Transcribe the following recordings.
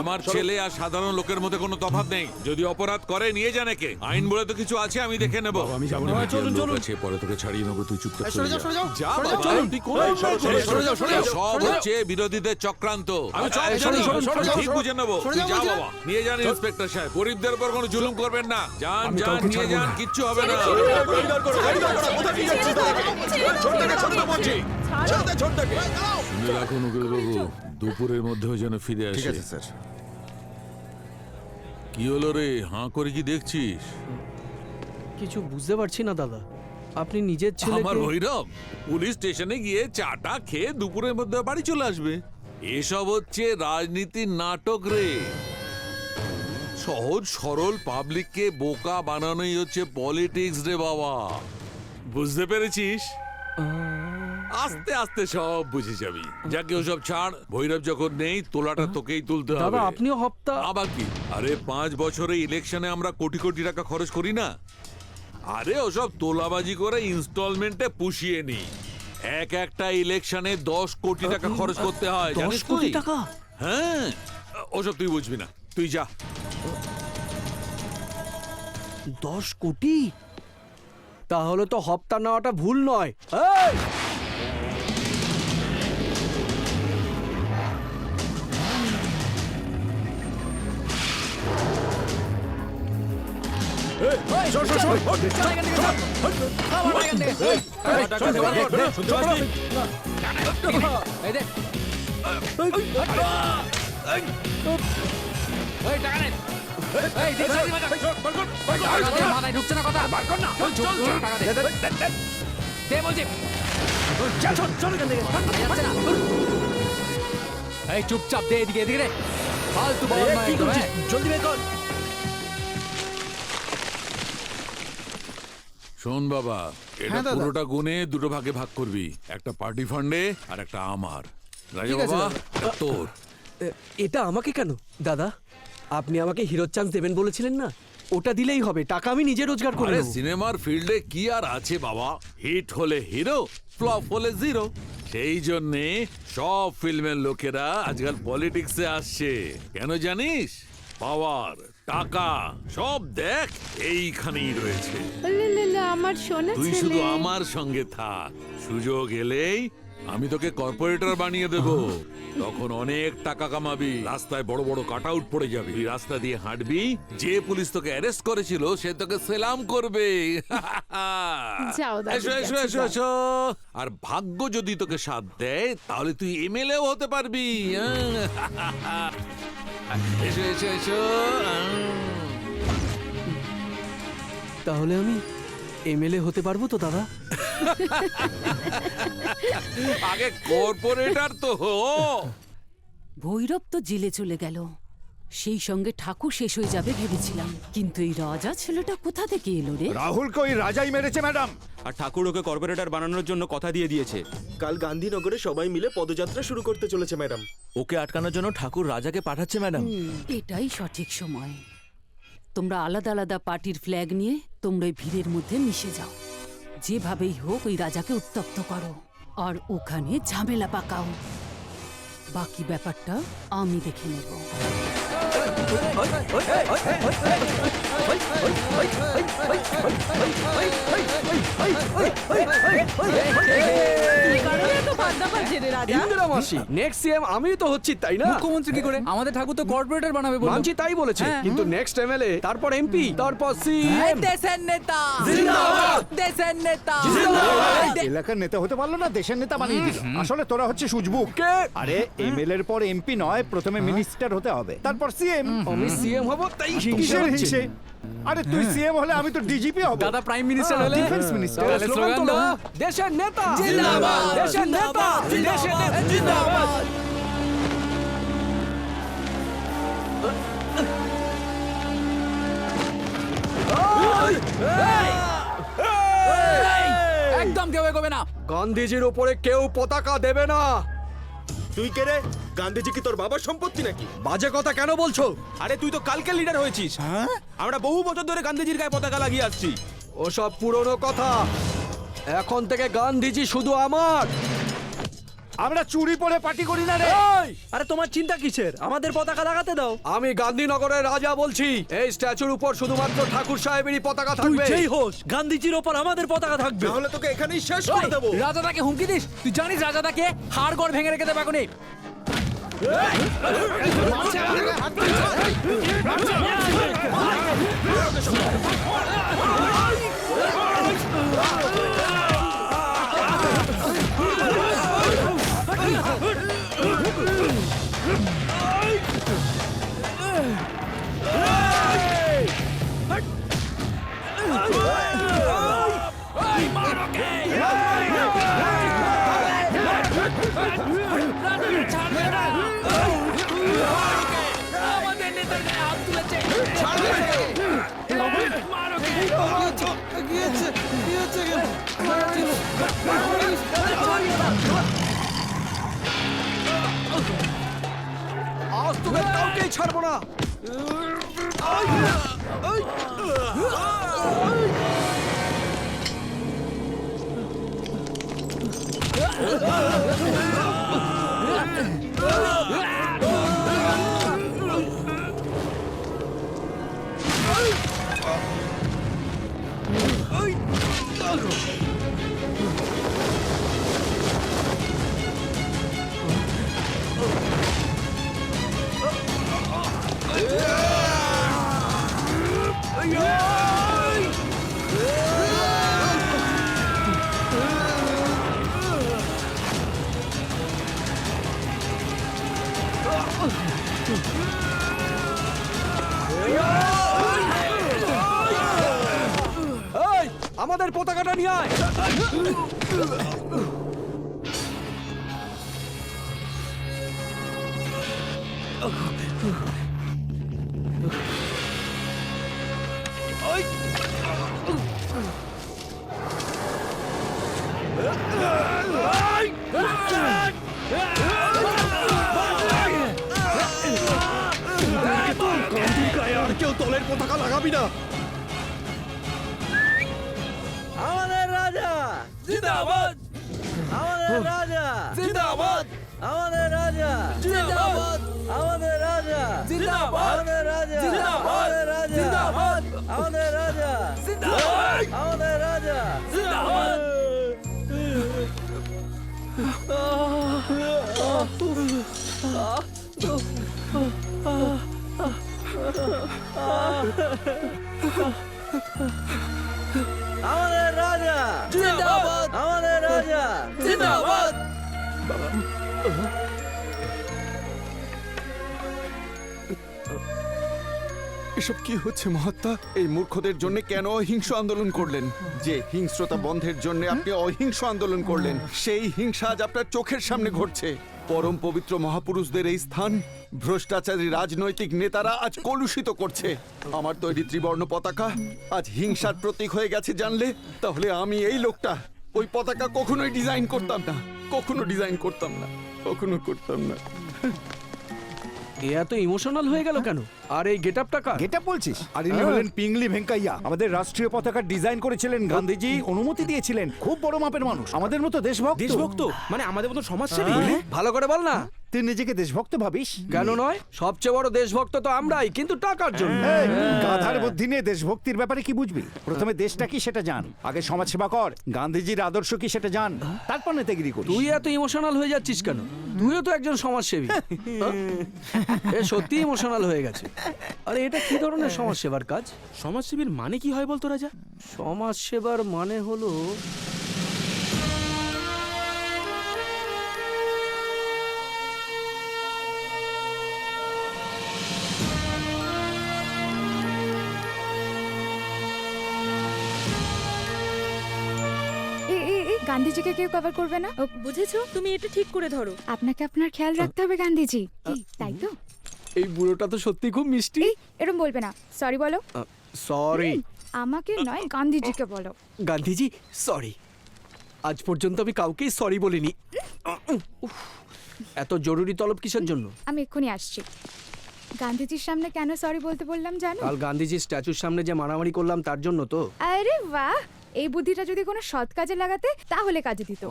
আমার ছেলে আর সাধারণ লোকের মধ্যে কোনো তফাৎ নেই। যদি অপরাধ করে নিয়ে যান একে, আইন বলে তো কিছু আছে, আমি দেখে নেবো। আমি যাবো না, চলুন চলুন, পরে তোকে ছাড়িয়ে নেবো, তুই চুপচাপ সরে যা। সব হচ্ছে বিরোধীদের চক্রান্ত, আমি ঠিক বুঝে নেবো। তুই যা বাবা, নিয়ে যান ইন্সপেক্টর সাহেব। গরিবদের উপর কোনো জুলুম করবেন না। যান যান, নিয়ে যান, কিচ্ছু হবে না। শুনে রাখুন উকিল বাবু, দুপুরের মধ্যেও যেন ফিরে আসে। ঠিক আছে স্যার। কি হলো রে, হাঁ করে কি দেখছিস? কিছু বুঝতে পারছি না দাদা, আপনি নিজের ছেলে। আমার ভৈরব পুলিশ স্টেশনে গিয়ে চাটা খেয়ে দুপুরের মধ্যে বাড়ি চলে আসবে। এসব হচ্ছে রাজনীতির নাটক রে। সহজ সরল পাবলিককে বোকা বানানোই হচ্ছে পলিটিক্স রে বাবা, বুঝতে পেরেছিস? আস্তে আস্তে সব বুঝে যাবি। যাকে ওসব ছাড়, ভৈরব যখন নেই তোলাটা তোকেই তুলতে হবে। দাদা আপনিও হপ্তা। আবার কি? আরে 5 বছরে ইলেকশনে আমরা কোটি কোটি টাকা খরচ করি না? আরে ওসব তোলাবাজি করে ইনস্টলমেন্টে পুষিয়ে নি। একটা ইলেকশনে 10 কোটি টাকা খরচ করতে হয়, জানিস 10 কোটি তুই? টাকা? হ্যাঁ, ওসব তুই বুঝবি না, তুই যা। 10 কোটি? তাহলে তো হপ্তা নেওয়াটা ভুল নয়। চুপচাপ দে, এদিকে এদিকে ফালতু জলদি বের কর। শোন বাবা, এটা পুরোটা গুনে দুটো ভাগে ভাগ করবি। একটা পার্টি ফান্ডে আর একটা আমার। রাজা বাবা, তোর। এটা আমাকে কেন দাদা? আপনি আমাকে হিরো চান্স দেবেন বলেছিলেন না? ওটা দিলেই হবে, টাকা আমি নিজে রোজগার করে আরে নেব। সিনেমার ফিল্ডে কি আর আছে বাবা, হিট হলে হিরো, ফ্লপ হলে জিরো। সেই জন্যে সব ফিল্মের লোকেরা আজকাল পলিটিক্সে আসছে। কেন জানিস? পাওয়ার, টাকা সব দেখ এইখানেই রয়েছে। আমার সোনা তুই ছেলে। শুধু আমার সঙ্গে থাক, সুযোগ এলেই আমি তোকে কর্পোরেটর বানিয়ে দেব। তখন অনেক টাকা কামাবি, রাস্তায় বড় বড় কাট আউট পড়ে যাবে, তুই রাস্তা দিয়ে হাঁটবি, যে পুলিশ তোকে অ্যারেস্ট করেছিল সে তোকে সেলাম করবে। যাও দাদু, এসো এসো এসো এসো। আর ভাগ্য যদি তোকে সাথ দেয় তাহলে তুই এমএলএও হতে পারবি। এসো এসো এসো। তাহলে আমি এমএলএ হতে পারবো তো দাদা? আগে কর্পোরেটর তো হো। ভৈরব তো জেলে চলে গেল, সেই সঙ্গে ঠাকুর শেষ হয়ে যাবে ভেবেছিলাম, কিন্তু এই রাজা ছেলেটা কোথা থেকে এলো রে? রাহুলকে ওই রাজাই মেরেছে ম্যাডাম। আর ঠাকুর ওকে কর্পোরেটর বানানোর জন্য কথা দিয়ে দিয়েছে। কাল গান্ধীনগরে সবাই মিলে পদযাত্রা শুরু করতে চলেছে ম্যাডাম। ওকে আটকানোর জন্য ঠাকুর রাজাকে পাঠাচ্ছে ম্যাডাম। এটাই সঠিক সময়। তোমরা আলাদা আলাদা পার্টির ফ্ল্যাগ নিয়ে তোমরা ওই ভিড়ের মধ্যে মিশে যাও। যেভাবেই হোক ওই রাজাকে উত্তপ্ত করো আর ওখানে ঝামেলা পাকাও। বাকি ব্যাপারটা আমি দেখে নেব। আমিও তো হচ্ছি, তাই না? মুখ্যমন্ত্রী কি করে? আমাদের ঠাকুর তো কর্পোরেটর বানাবে বলল। মানছি, তাই বলেছে, কিন্তু নেক্সট এমএলএ, তারপর এমপি, তারপর সিএম। দেশের নেতা জিন্দাবাদ! দেশের নেতা এলাকার নেতা হতে পারলো না, দেশের নেতা বানিয়ে দিল। আসলে তোরা হচ্ছে সুজবুক। আরে এমএলএ এর পর এমপি নয়, প্রথমে মিনিস্টার হতে হবে, তারপর সিএম। আমি সিএম হব, তাই কিসের হিংসে? আরে তুই সিএম হলে আমি তো ডিজিপি হব। দাদা প্রাইম মিনিস্টার হলে ডিফেন্স মিনিস্টার। তাহলে স্লোগান দাও, দেশের নেতা জিন্দাবাদ! দেশের নেতা দেশের নেতা জিন্দাবাদ। একদম কেউ এগোবে না। গান্ধীজির উপরে কেউ পতাকা দেবে না। তুই কে রে? গান্ধীজি কি তোর বাবার সম্পত্তি নাকি? বাজে কথা কেন বলছো? আরে তুই তো কালকে লিডার হয়েছিস। আমরা বহু বছর ধরে গান্ধীজির গায়ে পতাকা লাগিয়ে আসছি। ওসব পুরনো কথা। এখন থেকে গান্ধীজি শুধু আমার, আমরা চুরি পরে পার্টি করি না রে। আরে তোমার চিন্তা কিসের? আমাদের পতাকা লাগাতে দাও। আমি গান্ধীনগরের রাজা বলছি, এই স্ট্যাচুর উপর শুধুমাত্র ঠাকুর সাহেবেরই পতাকা থাকবে। যেই হোস, গান্ধীজির উপর আমাদের পতাকা থাকবে। তাহলে তোকে এখানেই শেষ করে দেবো। রাজাদাকে হুমকি দিস? তুই জানিস রাজাদাকে হাড়গড় ভেঙে রেখে দেবে এখনই। আজ তোদের কাউকেই ছাড়বো না। এই, আমাদের পতাকাটা নিয়ে আয়। আর কেউ দলের পতাকা লাগাবি না। আমাদের রাজা জিন্দাবাদ, আমাদের রাজা জিন্দাবাদ, আমাদের রাজা জিন্দাবাদ, আমাদের রাজা জিন্দাবাদ, আমাদের রাজা জিন্দাবাদ, আমাদের রাজা জিন্দাবাদ, আমাদের রাজা জিন্দাবাদ, আমাদের রাজা জিন্দাবাদ। আমাদের রাজা জিন্দাবাদ, আমাদের রাজা জিন্দাবাদ। এসব কি হচ্ছে মহাত্মা? এই মূর্খদের জন্য কেন অহিংস আন্দোলন করলেন? যে হিংস্রতা বন্ধের জন্য আপনি অহিংস আন্দোলন করলেন, সেই হিংসা আজ আপনার চোখের সামনে ঘটছে। পরম পবিত্র মহাপুরুষদের এই স্থান ভ্রষ্টাচারী রাজনৈতিক নেতারা আজ কলুষিত করছে। আমার তৈরি ত্রিবর্ণ পতাকা আজ হিংসার প্রতীক হয়ে গেছে জানলে, তাহলে আমি এই লোকটা ওই পতাকা কখনোই ডিজাইন করতাম না, কখনো ডিজাইন করতাম না, কখনো করতাম না। এ এত ইমোশনাল হয়ে গেল কেন? আর এই গেটআপটা কার? গেটআপ বলছিস? আর ইনি হলেন পিংলি ভেঙ্কাইয়া, আমাদের রাষ্ট্রীয় পতাকা ডিজাইন করেছিলেন। গান্ধীজি অনুমতি দিয়েছিলেন। খুব বড় মাপের মানুষ, আমাদের মতো দেশভক্ত। দেশভক্ত মানে আমাদের মতো সমাজসেবী। ভালো করে বল না। তুই নিজেকে দেশভক্ত ভাবিস? কেন নয়? সবচেয়ে বড় দেশভক্ত তো আমরাই, কিন্তু টাকার জন্য। এই, গাধার বুদ্ধি নিয়ে দেশভক্তির ব্যাপারে কি বুঝবি? প্রথমে দেশটা কি সেটা জান, আগে সমাজ সেবা কর, গান্ধীজির আদর্শ কি সেটা জান, তারপর নেতাগিরি করিস। তুই এত ইমোশনাল হয়ে যাচ্ছিস কেন? তুইও তো একজন সমাজসেবী। এ সত্যি ইমোশনাল হয়ে গেছে। আরে এটা কি ধরনের সমাজসেবার কাজ? সমাজসেবীর মানে কি হয় বলতো রাজা? সমাজসেবার মানে হলো গান্ধীজিকে কেউ কভার করবে না, বুঝেছো? তুমি এটা ঠিক করে ধরো। আপনাকে আপনার খেয়াল রাখতে হবে গান্ধীজি, তাই তো? এই বুড়োটা তো সত্যি খুব মিষ্টি। এরকম বলবে না, সরি বলো। সরি। আমাকে নয়, গান্ধীজিকে বলো। গান্ধীজি সরি। আজ পর্যন্ত আমি কাউকেই সরি বলিনি। উফ, এত জরুরি তলব কিসের জন্য? আমি এক্ষুনি আসছি। গান্ধীজির সামনে কেন সরি বলতে বললাম জানো? কাল গান্ধীজির স্ট্যাচুর সামনে যে মারামারি করলাম তার জন্য তো। আরে বাহ, এই বুদ্ধিটা যদি কোনো সৎ কাজে লাগাতে তাহলে কাজে দিত।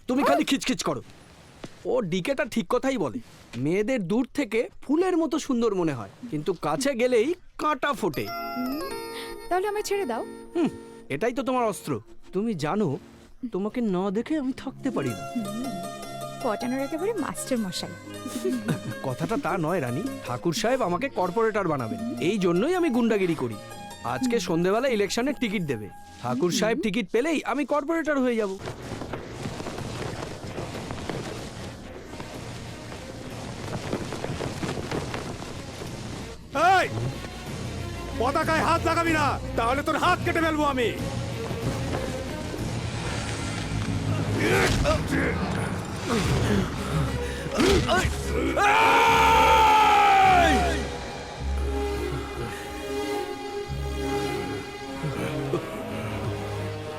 তুমি খালি খিচখিচ করো। ও ডিকেটা ঠিক কথাই বলে, মেয়েদের দূর থেকে ফুলের মতো সুন্দর মনে হয়, কিন্তু কাছে গেলেই কাঁটা ফোটে। তাহলে আমায় ছেড়ে দাও। এটাই তো তোমার অস্ত্র। তুমি জানো তোমাকে না দেখে আমি থাকতে পারি না। পটানোর একেবারে মাস্টার মশাই। কথাটা তা নয় রানী, ঠাকুর সাহেব আমাকে কর্পোরেটর বানাবেন, এই জন্যই আমি গুন্ডাগিরি করি। আজকে সন্ধেবেলা ইলেকশনের টিকিট দেবে, ঠাকুর সাহেব টিকিট পেলেই আমি কর্পোরেটর হয়ে যাব। এই পতাকায় হাত লাগাবি না, তাহলে তোর হাত কেটে ফেলবো আমি।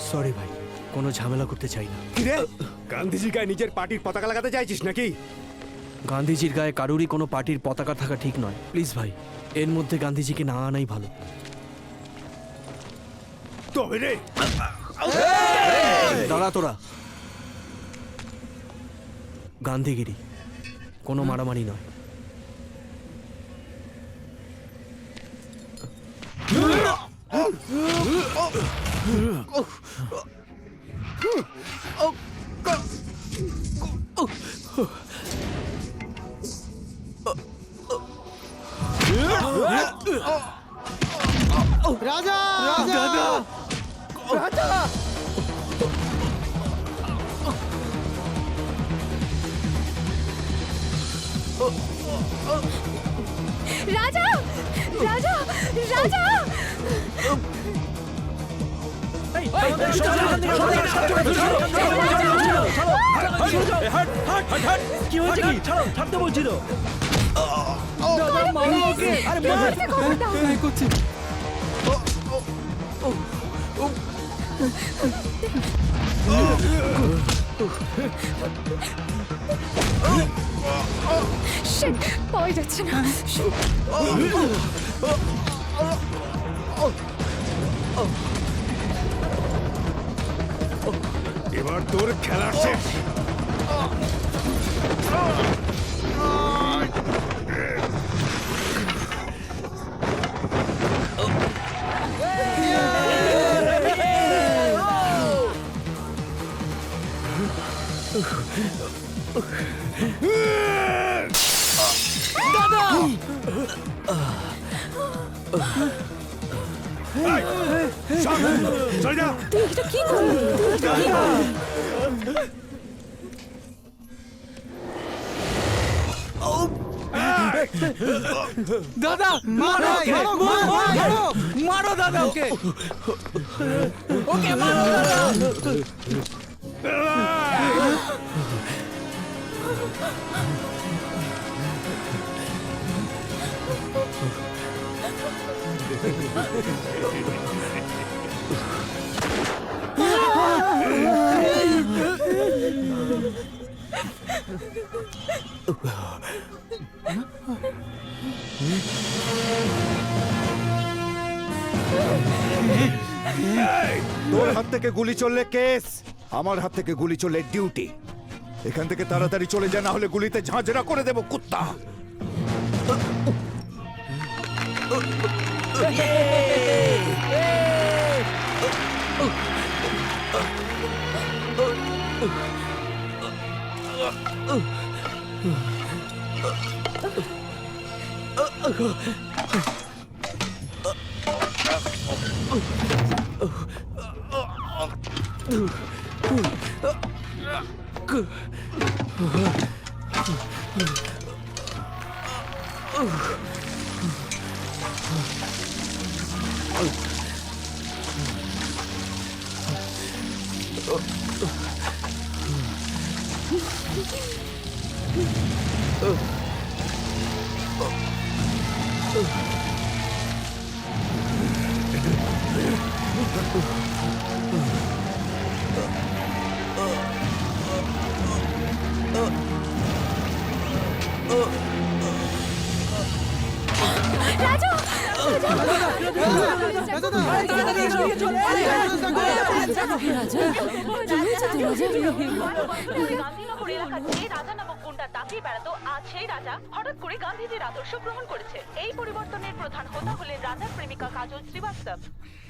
সরি ভাই, কোনো ঝামেলা করতে চাই না। কিরে, গান্ধীজির গায়ে নিজের পার্টির পতাকা লাগাতে চাইছিস নাকি? গান্ধীজির গায়ে কারুরই কোনো পার্টির পতাকা থাকা ঠিক নয়। প্লিজ ভাই, এর মধ্যে গান্ধীজিকে না আনাই ভালো। তবে রে, দাঁড়া তোরা। গান্ধীগিরি, কোনো মারামারি নয়। রাজা রাজা রাজা রাজা রাজা রাজা কি হয়েছে কি? ছাড়তে বলছি তো। শিট, পাওয়া যাচ্ছে না। এবার তোর খেলা শেষ। চলে যা। তুই এটা কি করলি? তুই এটা কি করলি? দাদা মারো মারো মারো দাদা, ওকে ওকে মারো দাদা। তোর হাত থেকে গুলি চললে কেস, আমার হাত থেকে গুলি চললে ডিউটি। এখান থেকে তাড়াতাড়ি চলে যা, না হলে গুলিতে ঝাঁঝরা করে দেব কুত্তা। রাজা রাজা কি হয়েছে তো রাজা? গান্ধীনগর এলাকার যে রাজা নামক গুন্ডা দাপিয়ে বেড়াতো, আজ সেই রাজা হঠাৎ করে গান্ধীজির আদর্শ গ্রহণ করেছে। এই পরিবর্তনের প্রধান হোতা হলেন রাজার প্রেমিকা কাজল শ্রীবাস্তব,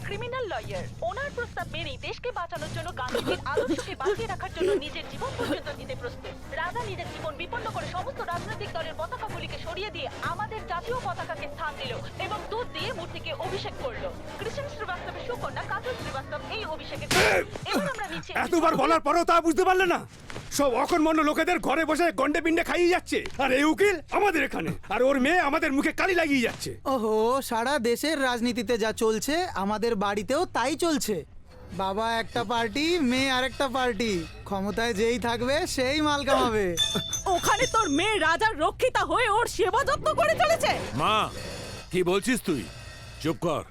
ক্রিমিনাল লয়ার। ওনার প্রস্তাব মেনেই দেশকে বাঁচানোর জন্য, গান্ধীজির আদর্শকে বাঁচিয়ে রাখার জন্য নিজের জীবন পর্যন্ত দিতে প্রস্তুত। রাজা নিজের জীবন বিপন্ন করে সমস্ত রাজনৈতিক দলের পতাকাগুলিকে সরিয়ে দিয়ে আমাদের জাতীয় পতাকাকে স্থান দিল এবং দুধ দিয়ে মূর্তিকে অভিষেক করলো। কৃষ্ণ শ্রীবাস্তবের সুকন্যা কাজল শ্রীবাস্তব এই অভিষেকে এবার আমরা নিচে এতবার বলার পরেও তা বুঝতে পারলে না? সব অকর্মণ্য লোকেদের ঘরে বসে গন্ডে পিন্ডে খাইয়ে যাচ্ছে, আর এই উকিল আমাদের এখানে, আর ওর মেয়ে আমাদের মুখে কালি লাগিয়ে যাচ্ছে। ওহো, সারা দেশের রাজনীতিতে যা চলছে আমাদের বাড়িতেও তাই চলছে। বাবা একটা পার্টি, মেয়ে আরেকটা পার্টি, ক্ষমতায় যেই থাকবে সেই মাল কামাবে। ওখানে তোর মেয়ে রাজার রক্ষিতা হয়ে ওর সেবা যত্ন করে চলেছে। মা, কি বলছিস তুই? চুপ কর।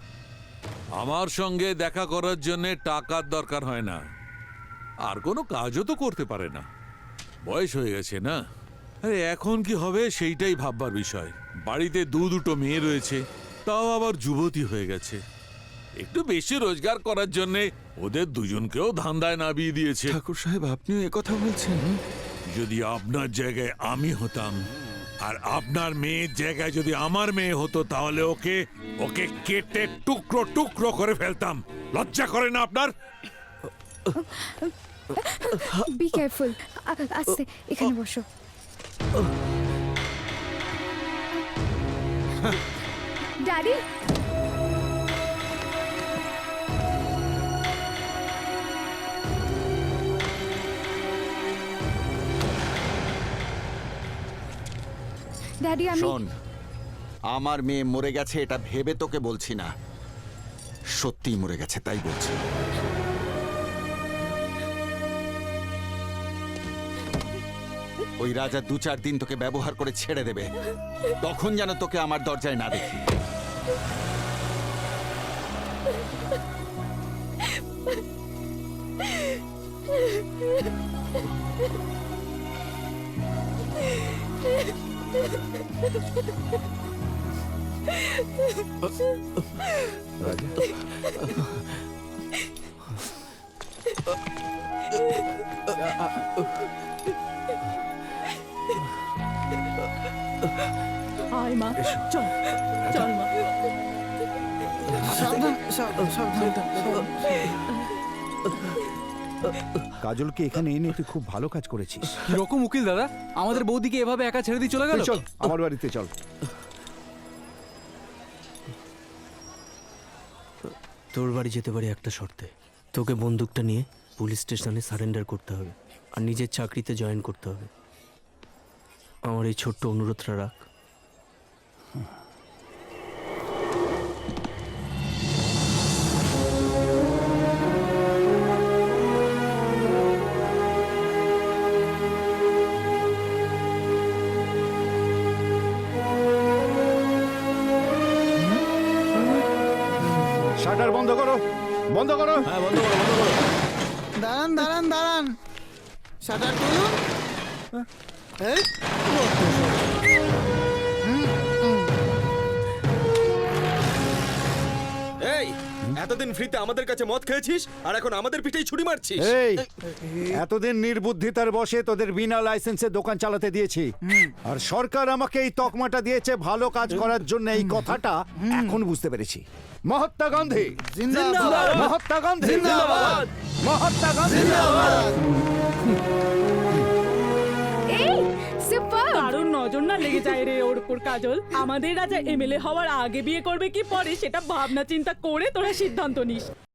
আমার সঙ্গে দেখা করার জন্য টাকার দরকার হয় না, আর কোনো কাজও তো করতে পারে না। বয়স হয়ে গেছে না? আরে এখন কি হবে সেইটাই ভাববার বিষয়। বাড়িতে দুটো মেয়ে রয়েছে, তাও আবার যুবতী হয়ে গেছে। একটু বেশি রোজগার করার জন্য ওদের দুজনকেও ধান্দায় নামিয়ে দিয়েছে। ঠাকুর সাহেব, আপনিও একথা বলছেন? যদি আপনার জায়গায় আমি হতাম, আর আপনার মেয়ের জায়গায় যদি আমার মেয়ে হতো, তাহলে ওকে ওকে কেটে টুকরো টুকরো করে ফেলতাম। লজ্জা করে না আপনার? বি কেয়ারফুল, আস্তে, এখানে বসো। ড্যাডি, ড্যাডি আমি শোন, আমার মেয়ে মরে গেছে এটা ভেবে তোকে বলছি না, সত্যিই মরে গেছে তাই বলছি। ওই রাজা 2-4 দিন তোকে ব্যবহার করে ছেড়ে দেবে, তখন যেন তোকে আমার দরজায় না দেখি। আয় মা, চল চল মা। কাজলকে এখানে এনে তুই খুব ভালো কাজ করেছিস। কিরকম উকিল দাদা, আমাদের বৌদিকে এভাবে একা ছেড়ে দিয়ে চলে গেল? চল আমার বাড়িতে চল। তোর বাড়ি যেতে পারি একটা শর্তে। তোকে বন্দুকটা নিয়ে পুলিশ স্টেশনে সারেন্ডার করতে হবে, আর নিজের চাকরিতে জয়েন করতে হবে। আমার এই ছোট্ট অনুরোধটা রাখ। শাটার বন্ধ করো, বন্ধ করো। হ্যাঁ, বন্ধ করো, বন্ধ করো। দাঁড়ান দাঁড়ান দাঁড়ান, শাটার খুলুন। এই, এই, এতদিন ফ্রিতে আমাদের কাছে মদ খেয়েছিস, আর এখন আমাদের পিঠেই ছুরি মারছিস। এই, এতদিন নির্বুদ্ধিতার বশে তোদের বিনা লাইসেন্সে দোকান চালাতে দিয়েছি, আর সরকার আমাকে এই তকমাটা দিয়েছে ভালো কাজ করার জন্য। এই কথাটা এখন বুঝতে পেরেছি। মহাত্মা গান্ধী জিন্দাবাদ, মহাত্মা গান্ধী জিন্দাবাদ, মহাত্মা গান্ধী। এই সুপার। কারোর নজর না লেগে যায় রে ওর উপর কাজল। আমাদের রাজা এমএলএ হওয়ার আগে বিয়ে করবে কি পরে সেটা ভাবনা চিন্তা করে তোরা সিদ্ধান্ত নিস।